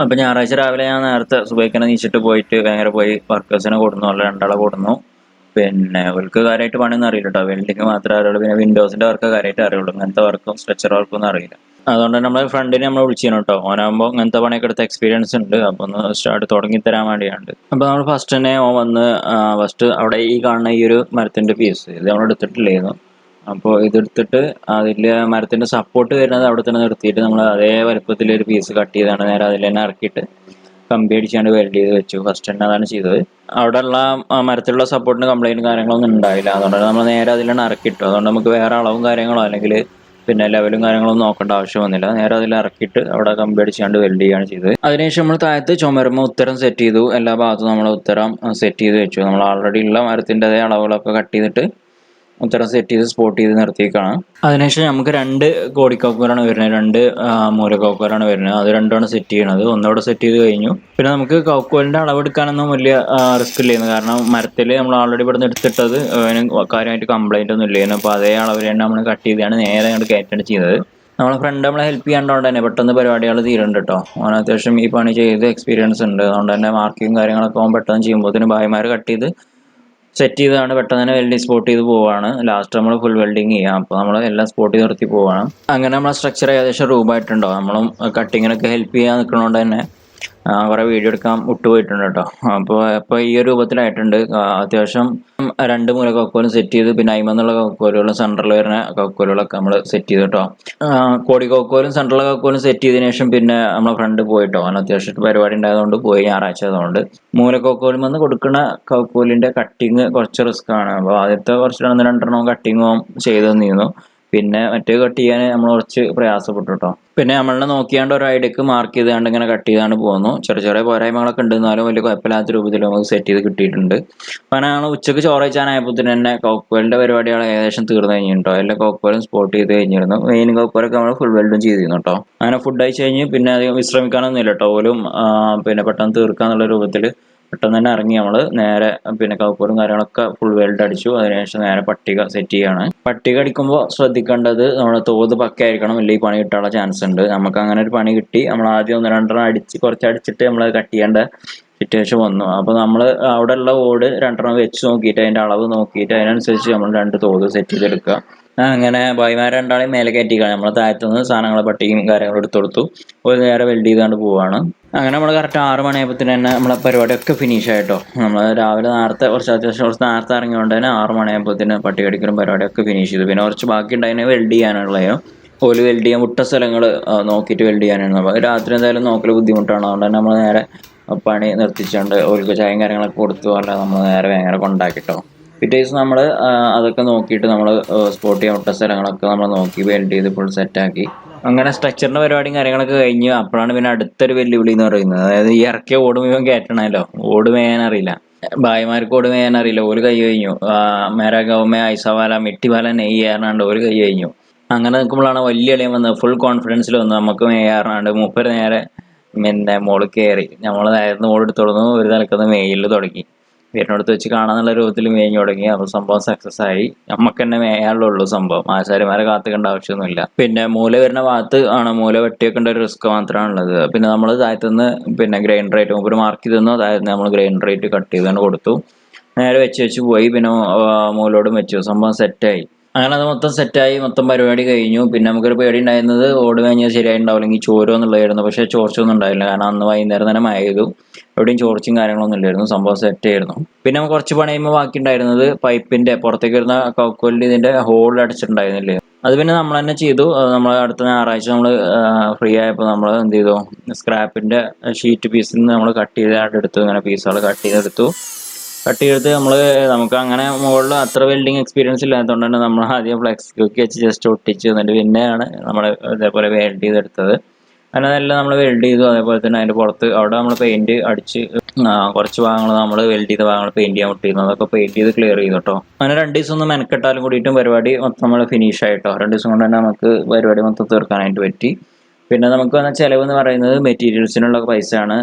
അപ്പോൾ ഞായറാഴ്ച രാവിലെ ഞാൻ നേരത്തെ സുബഹിക്ക് എണീച്ചിട്ട് പോയിട്ട് ഭയങ്കര പോയി വർക്കേഴ്സിനെ കൊടുന്നു, അല്ല രണ്ടാളെ കൊടുന്നു. പിന്നെ അവർക്ക് കാര്യമായിട്ട് പണിയൊന്നും അറിയില്ല കേട്ടോ, വെൽഡിങ് മാത്രമേ അറിയുള്ളൂ. പിന്നെ വിൻഡോസിന്റെ വർക്ക് കാര്യമായിട്ട് അറിയുള്ളൂ, ഇങ്ങനത്തെ വർക്കും സ്ട്രക്ചർ വർക്കും ഒന്നും അറിയില്ല. അതുകൊണ്ട് തന്നെ നമ്മളെ ഫ്രണ്ടിനെ നമ്മൾ വിളിച്ചിരുന്നു കേട്ടോ, ഓനാകുമ്പോൾ ഇങ്ങനത്തെ പണിയൊക്കെ എടുത്ത എക്സ്പീരിയൻസ് ഉണ്ട്, അപ്പോൾ ഒന്ന് സ്റ്റാർട്ട് തുടങ്ങി തരാൻ വേണ്ടിയാണ്. അപ്പോൾ നമ്മൾ ഫസ്റ്റ് തന്നെ ഓൻ വന്ന് ഫസ്റ്റ് അവിടെ ഈ കാണുന്ന ഈ ഒരു മരത്തിന്റെ പീസ് ഇത് നമ്മൾ എടുത്തിട്ടില്ലായിരുന്നു. അപ്പോൾ ഇതെടുത്തിട്ട് അതിൽ മരത്തിന്റെ സപ്പോർട്ട് വരുന്നത് അവിടെ തന്നെ നിർത്തിയിട്ട് നമ്മൾ അതേ വലുപ്പത്തിൽ ഒരു പീസ് കട്ട് ചെയ്താണ് നേരെ അതിൽ തന്നെ ഇറക്കിയിട്ട് കമ്പി അടിച്ചാണ്ട് വെൽഡ് ചെയ്ത് വെച്ചു. ഫസ്റ്റ് തന്നെ അതാണ് ചെയ്തത്. അവിടെയുള്ള മരത്തിലുള്ള സപ്പോർട്ടിന് കംപ്ലൈൻറ്റ് കാര്യങ്ങളൊന്നും ഉണ്ടായില്ല, അതുകൊണ്ട് നമ്മൾ നേരെ അതിലാണ് ഇറക്കിയിട്ടു. അതുകൊണ്ട് നമുക്ക് വേറെ അളവും കാര്യങ്ങളോ അല്ലെങ്കിൽ പിന്നെ ലെവലും കാര്യങ്ങളൊന്നും നോക്കേണ്ട ആവശ്യം വന്നില്ല. നേരെ അതിൽ ഇറക്കിയിട്ട് അവിടെ കമ്പി അടിച്ചാണ്ട് വെൽഡ് ചെയ്യുകയാണ് ചെയ്തത്. അതിനുശേഷം നമ്മൾ താഴത്ത് ചുമരുമ്പോൾ ഉത്തരം സെറ്റ് ചെയ്തു. എല്ലാ ഭാഗത്തും നമ്മൾ ഉത്തരം സെറ്റ് ചെയ്ത് വെച്ചു. നമ്മൾ ആൾറെഡി ഉള്ള മരത്തിൻ്റെ അതേ അളവുകളൊക്കെ കട്ട് ചെയ്തിട്ട് ഉത്തരം സെറ്റ് ചെയ്ത് സ്പോട്ട് ചെയ്ത് നിർത്തിയേക്കാണ്. അതിനുശേഷം നമുക്ക് 2 കോടിക്കോക്കോലാണ് വരുന്നത്, 2 മൂലക്കോക്കോലാണ് വരുന്നത്. അത് രണ്ടുമാണ് സെറ്റ് ചെയ്യണത്. ഒന്നവിടെ സെറ്റ് ചെയ്ത് കഴിഞ്ഞു. പിന്നെ നമുക്ക് കൗക്കോലിൻ്റെ അളവെടുക്കാനൊന്നും വലിയ റിസ്ക് ഇല്ലായിരുന്നു, കാരണം മരത്തിൽ നമ്മൾ ആൾറെഡി ഇവിടുന്ന് എടുത്തിട്ടത് അതിന് കാര്യമായിട്ട് കംപ്ലൈൻ്റ് ഒന്നും ഇല്ലായിരുന്നു. അപ്പോൾ അതേ അളവിൽ തന്നെ നമ്മൾ കട്ട് ചെയ്താണ് നേരെ അങ്ങോട്ട് കയറ്റാണ് ചെയ്തത്. നമ്മളെ ഫ്രണ്ട് നമ്മളെ ഹെൽപ്പ് ചെയ്യാണ്ടോണ്ട് തന്നെ പെട്ടെന്ന് പരിപാടികൾ തീരുന്നുണ്ട് കേട്ടോ. അവന് അത്യാവശ്യം ഈ പണി ചെയ്ത് എക്സ്പീരിയൻസ് ഉണ്ട്, അതുകൊണ്ട് തന്നെ മാർക്കിങ് കാര്യങ്ങളൊക്കെ അവൻ പെട്ടെന്ന് ചെയ്യുമ്പോഴത്തേനും ഭായിമാർ കട്ട് ചെയ്ത് സെറ്റ് ചെയ്താണ് പെട്ടെന്ന് തന്നെ വെൽഡിങ് സ്പോട്ട് ചെയ്ത് പോവാണ്. ലാസ്റ്റ് നമ്മൾ ഫുൾ വെൽഡിങ് ചെയ്യാം, അപ്പോൾ നമ്മൾ എല്ലാം സ്പോട്ട് ചെയ്ത് നിർത്തി പോവാണ്. അങ്ങനെ നമ്മളെ സ്ട്രക്ചർ ഏകദേശം രൂപമായിട്ടുണ്ടോ. നമ്മളും കട്ടിങ്ങിനൊക്കെ ഹെൽപ്പ് ചെയ്യാൻ നിൽക്കുന്നതുകൊണ്ട് തന്നെ കുറേ വീഡിയോ എടുക്കാൻ വിട്ടുപോയിട്ടുണ്ട് കേട്ടോ. അപ്പോൾ ഈ ഒരു രൂപത്തിലായിട്ടുണ്ട്. അത്യാവശ്യം 2 മൂല കൗക്കോലും സെറ്റ് ചെയ്ത് പിന്നെ അയിമെന്നുള്ള കൗക്കോലുകളും സെൻറ്ററിൽ വരുന്ന കൗക്കോലുകളൊക്കെ നമ്മൾ സെറ്റ് ചെയ്തു കേട്ടോ. കോടി കൗക്കോലും സെൻട്രൽ കൗക്കോലും സെറ്റ് ചെയ്തതിനു ശേഷം പിന്നെ നമ്മൾ ഫ്രണ്ട് പോയിട്ടോ, അങ്ങനെ അത്യാവശ്യം പരിപാടി ഉണ്ടായതുകൊണ്ട് പോയി, ഞായറാഴ്ച ആയതുകൊണ്ട്. മൂലക്കൗക്കോലും വന്ന് കൊടുക്കുന്ന കൗക്കോലിൻ്റെ കട്ടിങ് കുറച്ച് റിസ്ക് ആണ്. അപ്പോൾ ആദ്യത്തെ കുറച്ച് 2 കട്ടിങ്ങും ചെയ്ത് തന്നിരുന്നു. പിന്നെ മറ്റേ കട്ട് ചെയ്യാൻ നമ്മൾ കുറച്ച് പ്രയാസപ്പെട്ടു കേട്ടോ. പിന്നെ നമ്മളെ നോക്കിയാണ്ട് ഒരു ഐഡിയക്ക് മാർക്ക് ചെയ്താണ്ട് ഇങ്ങനെ കട്ട് ചെയ്താണ്ട് പോകുന്നു. ചെറിയ പോരായ്മകളൊക്കെ ഉണ്ടെന്നാലും വലിയ കുഴപ്പമില്ലാത്ത രൂപത്തിൽ നമുക്ക് സെറ്റ് ചെയ്ത് കിട്ടിയിട്ടുണ്ട്. അങ്ങനെ ഞങ്ങൾ ഉച്ചയ്ക്ക് ചോറ് കഴിച്ചാനായപ്പോഴത്തേന് തന്നെ കൗക്കോലിൻ്റെ പരിപാടികൾ ഏകദേശം തീർന്നു കഴിഞ്ഞിട്ടോ. എല്ലാ കൗക്കോലും സ്പോട്ട് ചെയ്ത് കഴിഞ്ഞിരുന്നു. മെയിൻ കൗക്കോലൊക്കെ നമ്മൾ ഫുൾ വെൽഡും ചെയ്തിരുന്നു കേട്ടോ. അങ്ങനെ ഫുഡ് കഴിച്ച് കഴിഞ്ഞ് പിന്നെ അധികം വിശ്രമിക്കാനൊന്നും ഇല്ല കേട്ടോ. പോലും പിന്നെ പെട്ടെന്ന് തീർക്കാന്നുള്ള രൂപത്തിൽ പെട്ടെന്ന് തന്നെ ഇറങ്ങി നമ്മൾ നേരെ പിന്നെ കൗക്കോലും കാര്യങ്ങളൊക്കെ ഫുൾ വെൽഡ് അടിച്ചു. അതിനുശേഷം നേരെ പട്ടിക സെറ്റ് ചെയ്യാണ്. പട്ടിക അടിക്കുമ്പോൾ ശ്രദ്ധിക്കേണ്ടത് നമ്മുടെ തോത് പക്കയായിരിക്കണം, അല്ലെങ്കിൽ പണി കിട്ടാനുള്ള ചാൻസ് ഉണ്ട്. നമുക്ക് അങ്ങനെ ഒരു പണി കിട്ടി. നമ്മൾ ആദ്യം 1-2 അടിച്ച് കുറച്ച് അടിച്ചിട്ട് നമ്മൾ കട്ട് ചെയ്യേണ്ട സിറ്റുവേഷൻ വന്നു. അപ്പോൾ നമ്മൾ അവിടെ ഉള്ള ഓട് 2 വെച്ച് നോക്കിയിട്ട് അതിൻ്റെ അളവ് നോക്കിയിട്ട് അതിനനുസരിച്ച് നമ്മൾ 2 തോത് സെറ്റ് ചെയ്തെടുക്കുക. അങ്ങനെ ഭായിമാരെ 2 മേലെ കയറ്റിക്കാണ്. നമ്മൾ താഴത്തുനിന്ന് സാധനങ്ങൾ പട്ടികയും കാര്യങ്ങളും എടുത്തു കൊടുത്തു. ഒരു നേരെ വെൽഡ് ചെയ്താണ്ട് പോവാണ്. അങ്ങനെ നമ്മൾ കറക്റ്റ് 6 മണിയായപ്പോഴത്തേന് തന്നെ നമ്മളെ പരിപാടിയൊക്കെ ഫിനിഷ് ആയിട്ടോ. നമ്മൾ രാവിലെ അത്യാവശ്യം കുറച്ച് നേരത്തെ ഇറങ്ങിയോണ്ട് തന്നെ 6 മണിയായപ്പോഴത്തേന് പട്ടിക അടിക്കലും പരിപാടിയൊക്കെ ഫിനിഷ് ചെയ്തു. പിന്നെ കുറച്ച് ബാക്കി ഉണ്ടായതിനെ വെൽഡ് ചെയ്യാനുള്ളതായോ ഓല് വെൽഡ് ചെയ്യാൻ വിട്ട സ്ഥലങ്ങൾ നോക്കിയിട്ട് വെൽഡ് ചെയ്യാനായിരുന്നു. അപ്പോൾ രാത്രി എന്തായാലും നോക്കൽ ബുദ്ധിമുട്ടാണ്, അതുകൊണ്ട് തന്നെ നമ്മൾ നേരെ പണി നിർത്തിച്ചുകൊണ്ട് ഓർക്ക് ചായയും കാര്യങ്ങളൊക്കെ കൊടുത്തു. അല്ല നമ്മൾ നേരെ ഭയങ്കര കൊണ്ടാക്കിട്ടോ. പിറ്റേ ദിവസം നമ്മൾ അതൊക്കെ നോക്കിയിട്ട് നമ്മൾ സ്പോട്ട് ചെയ്യാൻ വിട്ട സ്ഥലങ്ങളൊക്കെ നമ്മൾ നോക്കി വെൽഡ് ചെയ്ത് ഫുൾ സെറ്റാക്കി. അങ്ങനെ സ്ട്രക്ചറിൻ്റെ പരിപാടിയും കാര്യങ്ങളൊക്കെ കഴിഞ്ഞു. അപ്പോഴാണ് പിന്നെ അടുത്തൊരു വെല്ലുവിളി എന്ന് പറയുന്നത്, അതായത് ഈ ഇറക്കിയ ഓട് മുഴുവൻ കയറ്റണമല്ലോ. ഓട് മേയാൻ അറിയില്ല, ഭായിമാർക്ക് ഓട് മേയാൻ അറിയില്ല. ഓല് കൈ കഴിഞ്ഞു. മേരാ ഗവമേ ഐസവാല മിട്ടിവാല നെയ്യ് ഏറാണ്ട് ഓല് കൈ കഴിഞ്ഞു. അങ്ങനെ നിൽക്കുമ്പോഴാണ് വലിയ അളിയൻ വന്നത്. ഫുൾ കോൺഫിഡൻസിൽ വന്നു, നമുക്ക് മേയാറാണ്ട്. മൂപ്പര് നേരെ പിന്നെ മോള് കയറി. നമ്മൾ നേരത്തെ മോള് എടുത്ത് തുടർന്നു. ഒരു നിലക്കുന്ന മേയിൽ തുടങ്ങി. വീടിനടുത്ത് വെച്ച് കാണാന്നുള്ള രൂപത്തിൽ മേഞ്ഞു തുടങ്ങി. അപ്പോൾ സംഭവം സക്സസ് ആയി. നമുക്ക് തന്നെ മേയാനുള്ളൂ സംഭവം, ആശാരിമാരെ കാത്തുക്കേണ്ട ആവശ്യമൊന്നുമില്ല. പിന്നെ മൂല വരുന്ന ഭാഗത്ത് ആണ് മൂല വെട്ടിയേക്കേണ്ട ഒരു റിസ്ക് മാത്രമാണുള്ളത്. പിന്നെ നമ്മൾ താഴത്തുനിന്ന് പിന്നെ ഗ്രൈൻഡർ ആയിട്ട് മൂപ്പര് മാർക്ക് ചെയ്തെന്നു, താഴത്ത് നമ്മൾ ഗ്രൈൻഡർ ആയിട്ട് കട്ട് ചെയ്താണ് കൊടുത്തു. നേരെ വെച്ച് പോയി. പിന്നെ മൂലോടും വെച്ചു. സംഭവം സെറ്റായി. അങ്ങനെ അത് മൊത്തം സെറ്റായി, മൊത്തം പരിപാടി കഴിഞ്ഞു. പിന്നെ നമുക്കൊരു പേടി ഉണ്ടായിരുന്നത് ഓട് കഴിഞ്ഞാൽ ശരിയായി ഉണ്ടാവില്ലെങ്കിൽ ചോരോ എന്നുള്ളതായിരുന്നു. പക്ഷേ ചോർച്ചയൊന്നും ഉണ്ടായില്ല, കാരണം അന്ന് വൈകുന്നേരം തന്നെ മഴ ചെയ്തു. എവിടെയും ചോർച്ചയും കാര്യങ്ങളൊന്നും ഇല്ലായിരുന്നു. സംഭവം സെറ്റായിരുന്നു. പിന്നെ നമുക്ക് കുറച്ച് പണി കഴിയുമ്പോൾ ബാക്കി ഉണ്ടായിരുന്നത് പൈപ്പിൻ്റെ പുറത്തേക്ക് വരുന്ന കൗക്കോലിൻ്റെ ഇതിൻ്റെ ഹോൾ അടിച്ചിട്ടുണ്ടായിരുന്നില്ലേ, അത് പിന്നെ നമ്മൾ തന്നെ ചെയ്തു. നമ്മൾ അടുത്ത ഞായറാഴ്ച നമ്മൾ ഫ്രീ ആയപ്പോൾ നമ്മൾ എന്ത് ചെയ്തു, സ്ക്രാപ്പിൻ്റെ ഷീറ്റ് പീസിൽ നിന്ന് നമ്മൾ കട്ട് ചെയ്തെടുത്തു. ഇങ്ങനെ പീസുകൾ കട്ട് ചെയ്തെടുത്ത് നമുക്ക് അങ്ങനെ മുകളിൽ അത്ര വെൽഡിങ് എക്സ്പീരിയൻസ് ഇല്ലാത്തതുകൊണ്ട് തന്നെ നമ്മൾ ആദ്യം ഫ്ലെക്സ് കുക്കി വെച്ച് ജസ്റ്റ് ഒട്ടിച്ച് എന്നിട്ട് പിന്നെയാണ് നമ്മൾ ഇതേപോലെ വെൽഡ് ചെയ്തെടുത്തത്. അങ്ങനെ അതെല്ലാം നമ്മൾ വെൽഡ് ചെയ്തു. അതേപോലെ തന്നെ അതിൻ്റെ പുറത്ത് അവിടെ നമ്മൾ പെയിൻറ്റ് അടിച്ച് കുറച്ച് ഭാഗങ്ങൾ നമ്മൾ വെൽഡ് ചെയ്ത ഭാഗങ്ങൾ പെയിൻറ്റ് ചെയ്യാൻ വിട്ടിരുന്നു. അതൊക്കെ പെയിൻറ്റ് ചെയ്ത് ക്ലിയർ ചെയ്തു കേട്ടോ. അങ്ങനെ 2 ദിവസം ഒന്ന് മെനക്കെട്ടാലും കൂടിയിട്ടും പരിപാടി മൊത്തം നമ്മൾ ഫിനിഷ് ആയിട്ടോ. 2 ദിവസം കൊണ്ട് തന്നെ നമുക്ക് പരിപാടി മൊത്തം തീർക്കാനായിട്ട് പറ്റി. പിന്നെ നമുക്ക് വന്ന ചിലവ് എന്ന് പറയുന്നത് മെറ്റീരിയൽസിനുള്ള പൈസയാണ്,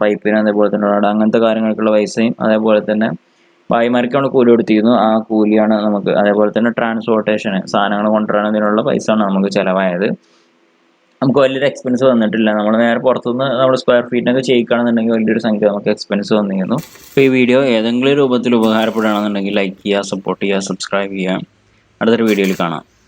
പൈപ്പിന് അതേപോലെ തന്നെ അങ്ങനത്തെ കാര്യങ്ങൾക്കുള്ള പൈസയും അതേപോലെ തന്നെ ഭായിമാർക്ക് നമ്മൾ കൂലി കൊടുത്തിരുന്നു. ആ കൂലിയാണ് നമുക്ക്. അതേപോലെ തന്നെ ട്രാൻസ്പോർട്ടേഷന് സാധനങ്ങൾ കൊണ്ടുവരാനതിനുള്ള പൈസ ആണ് നമുക്ക് ചിലവായത്. നമുക്ക് വലിയൊരു എക്സ്പെൻസ് വന്നിട്ടില്ല. നമ്മൾ നേരെ പുറത്തുനിന്ന് നമ്മൾ സ്ക്വയർ ഫീറ്റിനൊക്കെ ചെയ്യിക്കുകയാണെന്നുണ്ടെങ്കിൽ വലിയൊരു സംഖ്യ നമുക്ക് എക്സ്പെൻസ് വന്നിരുന്നു. അപ്പോൾ ഈ വീഡിയോ ഏതെങ്കിലും രൂപത്തിൽ ഉപകാരപ്പെടുകയാണെന്നുണ്ടെങ്കിൽ ലൈക്ക് ചെയ്യുക, സപ്പോർട്ട് ചെയ്യുക, സബ്സ്ക്രൈബ് ചെയ്യുക. അടുത്തൊരു വീഡിയോയിൽ കാണാം.